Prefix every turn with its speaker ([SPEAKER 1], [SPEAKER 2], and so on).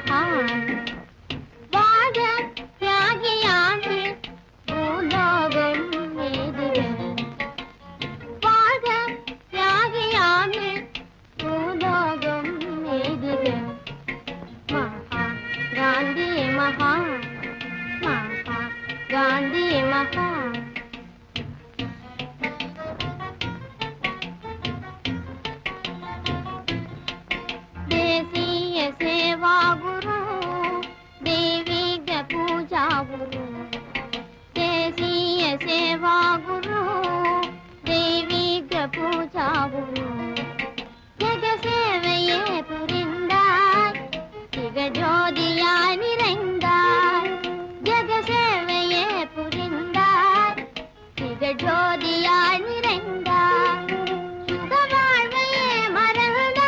[SPEAKER 1] महान வாழ தியாகியாகி பூலோகம் மீதுவே வாழ தியாகியாகி பூலோகம் மீதுவே மகா காந்தி மகா மகா காந்தி மகா தேசிய சேவா